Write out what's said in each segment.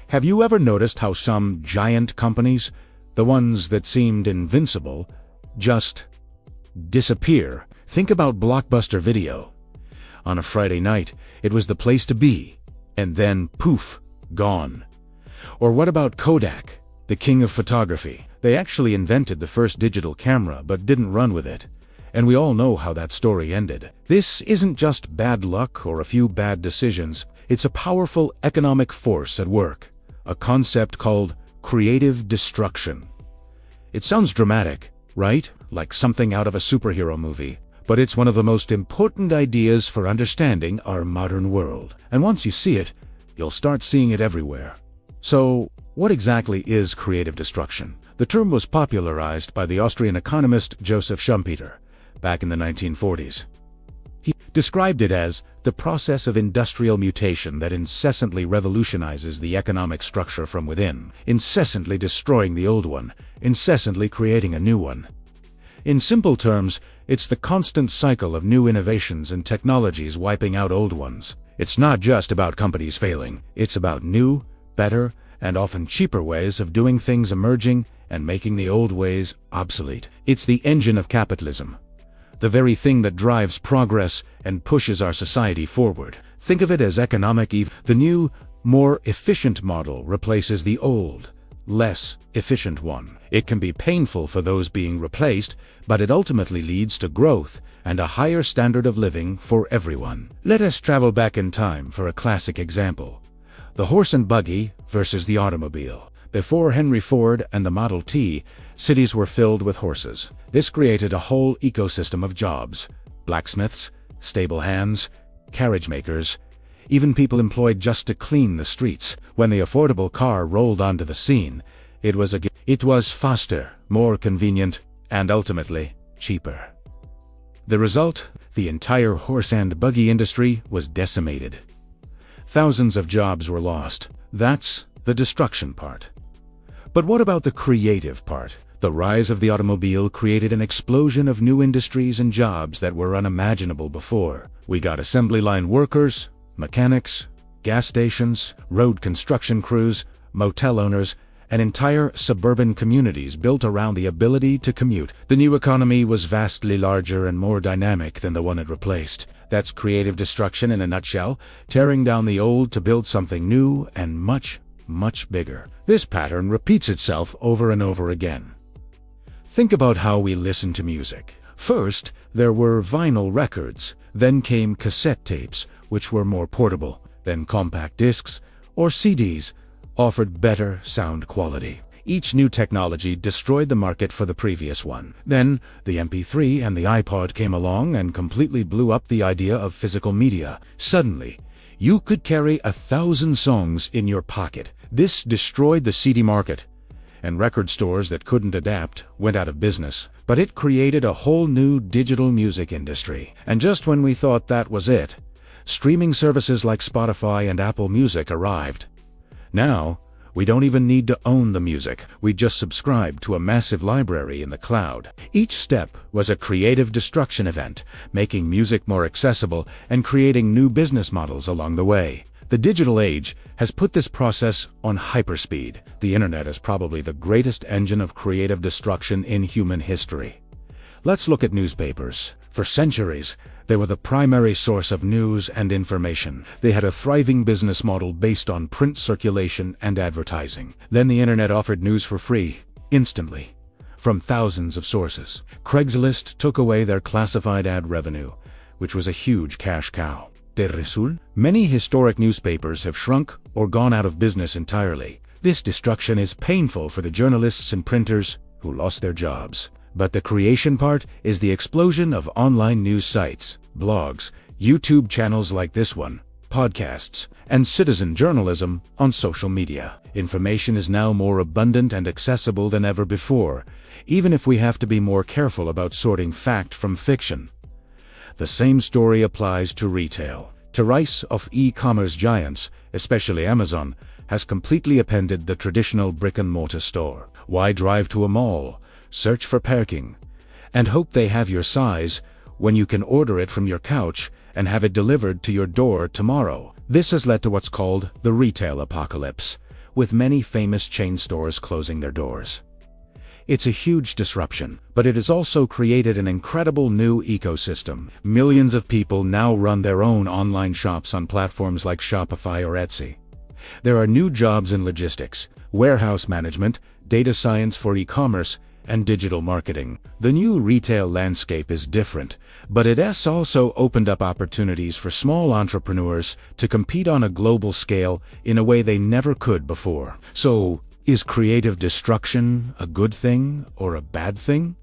Have you ever noticed how some giant companies, the ones that seemed invincible, just disappear? Think about Blockbuster Video. On a Friday night, it was the place to be, and then poof, gone. Or what about Kodak, the king of photography? They actually invented the first digital camera but didn't run with it. And we all know how that story ended. This isn't just bad luck or a few bad decisions. It's a powerful economic force at work. A concept called creative destruction. It sounds dramatic, right? Like something out of a superhero movie. But it's one of the most important ideas for understanding our modern world. And once you see it, you'll start seeing it everywhere. So, what exactly is creative destruction? The term was popularized by the Austrian economist Joseph Schumpeter back in the 1940s. He described it as the process of industrial mutation that incessantly revolutionizes the economic structure from within, incessantly destroying the old one, incessantly creating a new one. In simple terms, it's the constant cycle of new innovations and technologies wiping out old ones. It's not just about companies failing, it's about new, better, and often cheaper ways of doing things emerging and making the old ways obsolete. It's the engine of capitalism, the very thing that drives progress and pushes our society forward. Think of it as economic evil. The new, more efficient model replaces the old, less efficient one. It can be painful for those being replaced, but it ultimately leads to growth and a higher standard of living for everyone. Let us travel back in time for a classic example. The horse and buggy versus the automobile. Before Henry Ford and the Model T, cities were filled with horses. This created a whole ecosystem of jobs. Blacksmiths, stable hands, carriage makers, even people employed just to clean the streets. When the affordable car rolled onto the scene, it was faster, more convenient, and ultimately cheaper. The result? The entire horse and buggy industry was decimated. Thousands of jobs were lost. That's the destruction part. But what about the creative part? The rise of the automobile created an explosion of new industries and jobs that were unimaginable before. We got assembly line workers, mechanics, gas stations, road construction crews, motel owners, and entire suburban communities built around the ability to commute. The new economy was vastly larger and more dynamic than the one it replaced. That's creative destruction in a nutshell, tearing down the old to build something new and much, much bigger. This pattern repeats itself over and over again. Think about how we listen to music. First, there were vinyl records, then came cassette tapes, which were more portable, then compact discs, or CDs, offered better sound quality. Each new technology destroyed the market for the previous one. Then, the MP3 and the iPod came along and completely blew up the idea of physical media. Suddenly, you could carry 1,000 songs in your pocket. This destroyed the CD market, and record stores that couldn't adapt went out of business. But it created a whole new digital music industry. And just when we thought that was it, streaming services like Spotify and Apple Music arrived. Now, we don't even need to own the music. We just subscribe to a massive library in the cloud. Each step was a creative destruction event, making music more accessible and creating new business models along the way. The digital age has put this process on hyperspeed. The internet is probably the greatest engine of creative destruction in human history. Let's look at newspapers. For centuries, they were the primary source of news and information. They had a thriving business model based on print circulation and advertising. Then the internet offered news for free, instantly, from thousands of sources. Craigslist took away their classified ad revenue, which was a huge cash cow. De result, many historic newspapers have shrunk or gone out of business entirely. This destruction is painful for the journalists and printers who lost their jobs. But the creation part is the explosion of online news sites, blogs, YouTube channels like this one, podcasts, and citizen journalism on social media. Information is now more abundant and accessible than ever before, even if we have to be more careful about sorting fact from fiction. The same story applies to retail. The rise of e-commerce giants, especially Amazon, has completely upended the traditional brick-and-mortar store. Why drive to a mall, search for parking, and hope they have your size when you can order it from your couch and have it delivered to your door tomorrow? This has led to what's called the retail apocalypse, with many famous chain stores closing their doors. It's a huge disruption, but it has also created an incredible new ecosystem. Millions of people now run their own online shops on platforms like Shopify or Etsy. There are new jobs in logistics, warehouse management, data science for e-commerce, and digital marketing. The new retail landscape is different, but it has also opened up opportunities for small entrepreneurs to compete on a global scale in a way they never could before. So, is creative destruction a good thing or a bad thing?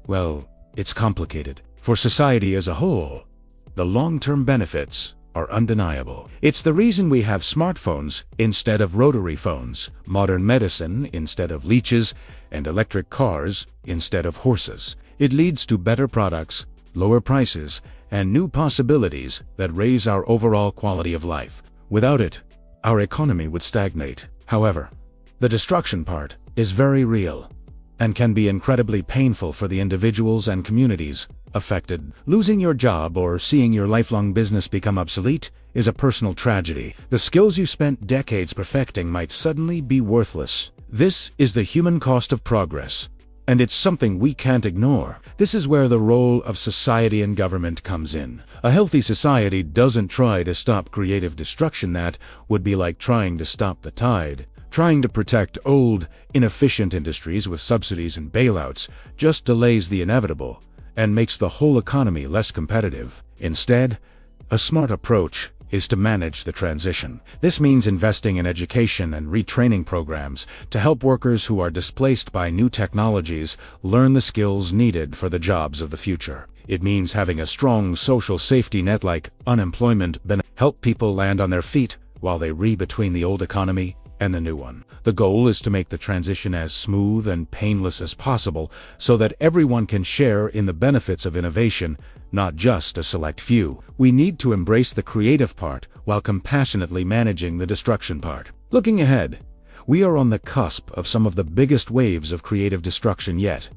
Well, it's complicated. For society as a whole, the long-term benefits are undeniable. It's the reason we have smartphones instead of rotary phones, modern medicine instead of leeches, and electric cars instead of horses. It leads to better products, lower prices, and new possibilities that raise our overall quality of life. Without it, our economy would stagnate. However, the destruction part is very real and can be incredibly painful for the individuals and communities affected. Losing your job or seeing your lifelong business become obsolete is a personal tragedy. The skills you spent decades perfecting might suddenly be worthless. This is the human cost of progress, and it's something we can't ignore. This is where the role of society and government comes in. A healthy society doesn't try to stop creative destruction. That would be like trying to stop the tide. Trying to protect old, inefficient industries with subsidies and bailouts just delays the inevitable and makes the whole economy less competitive. Instead, a smart approach is to manage the transition. This means investing in education and retraining programs to help workers who are displaced by new technologies learn the skills needed for the jobs of the future. It means having a strong social safety net like unemployment benefits help people land on their feet while they between the old economy and the new one. The goal is to make the transition as smooth and painless as possible so that everyone can share in the benefits of innovation, not just a select few. We need to embrace the creative part while compassionately managing the destruction part. Looking ahead, we are on the cusp of some of the biggest waves of creative destruction yet.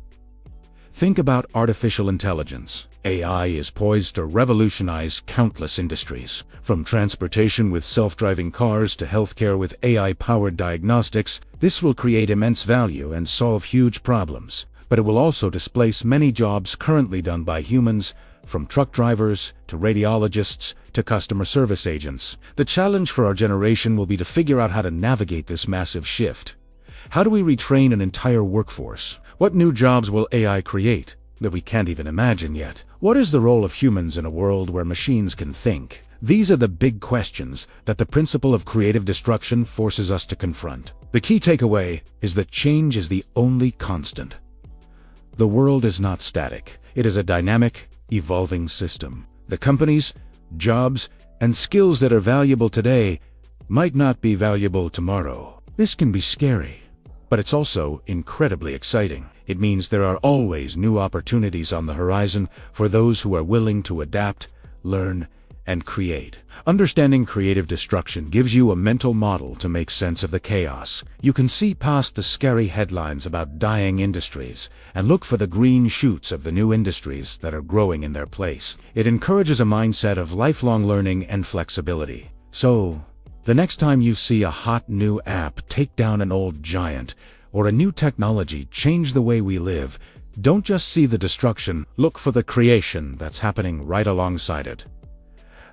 Think about artificial intelligence. AI is poised to revolutionize countless industries. From transportation with self-driving cars to healthcare with AI-powered diagnostics, this will create immense value and solve huge problems. But it will also displace many jobs currently done by humans, from truck drivers to radiologists to customer service agents. The challenge for our generation will be to figure out how to navigate this massive shift. How do we retrain an entire workforce? What new jobs will AI create that we can't even imagine yet? What is the role of humans in a world where machines can think? These are the big questions that the principle of creative destruction forces us to confront. The key takeaway is that change is the only constant. The world is not static. It is a dynamic, evolving system. The companies, jobs, and skills that are valuable today might not be valuable tomorrow. This can be scary, but it's also incredibly exciting. It means there are always new opportunities on the horizon for those who are willing to adapt, learn, and create. Understanding creative destruction gives you a mental model to make sense of the chaos. You can see past the scary headlines about dying industries and look for the green shoots of the new industries that are growing in their place. It encourages a mindset of lifelong learning and flexibility. So, the next time you see a hot new app take down an old giant, or a new technology change the way we live, don't just see the destruction, look for the creation that's happening right alongside it.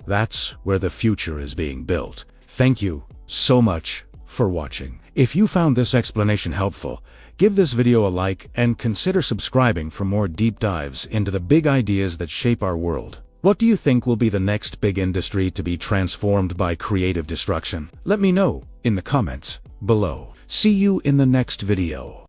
That's where the future is being built. Thank you so much for watching. If you found this explanation helpful, give this video a like and consider subscribing for more deep dives into the big ideas that shape our world. What do you think will be the next big industry to be transformed by creative destruction? Let me know in the comments below. See you in the next video.